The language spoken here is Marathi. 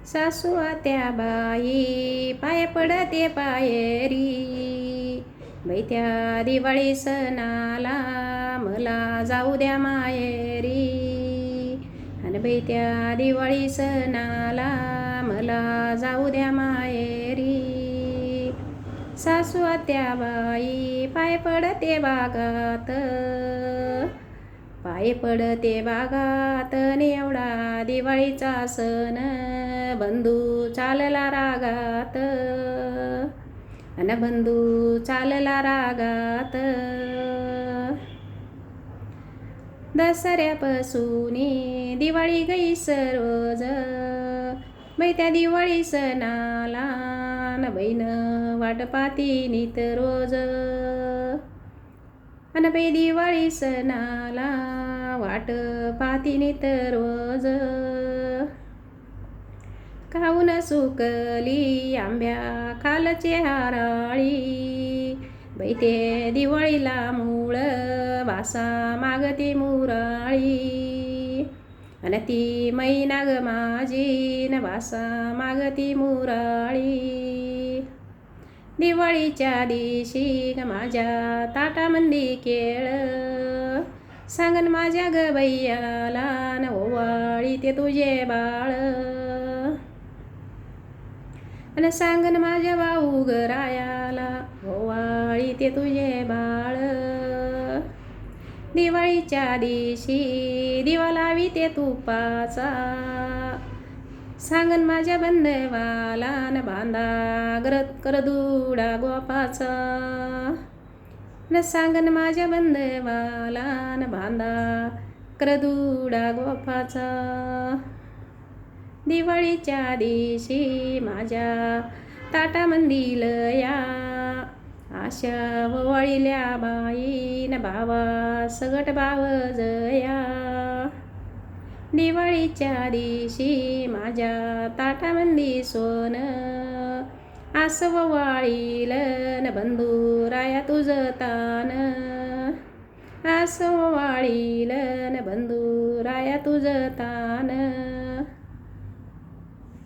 सासू आत्या बाई पाय पडते पायरी, बैत्या दिवाळी सणाला मला जाऊ द्या मायरी. आणि बैत्या दिवाळी सणाला मला जाऊ द्या मायरी. सासू आत्या बाई पाय पडते बागात, पाय पडते बागात एवढा दिवाळीचा सण, बंधू चालला रागात, अन बंधू चालला रागात. दसऱ्यापासून दिवाळी गई सरोज, बैत्या दिवाळी सणाला न बहीण वाट पाती नित रोज. अन बाई दिवाळी सणाला वाट पाती नित रोज. खाऊन सुकली आंब्या खालचे हाराळी, बैते दिवाळीला मूळ वासा मागती मुराळी. अन ती मैना ग माझी न वासा मागती मुराळी. दिवाळीच्या दिवशी ग माझ्या ताटामंदी केळ, सांगन माझ्या ग बैयाला न ओवाळी ते तुझे बाळ. अन सांगन माझ्या भाऊ ग रायाला ओवाळी ते तुझे बाळ. दिवाळीच्या दिवशी दिवा लावी ते तुपाचा, सांगन माझ्या बंधवाला न बांधा करदुडा गोपाचा. न सांगन माझ्या बंधवाला न बांधा करदुडा गोपाचा. दिवाळीच्या दिवशी माझ्या ताटामंदी लया, आशा ओवाळिल्या बाई न भावा सगट भाव जया. दिवाळीच्या दिवशी माझ्या ताटामंदी सोन, आस ओवाळील न बंधू राया तुझं तान. आस ओवाळील न बंधू राया तुझं तान.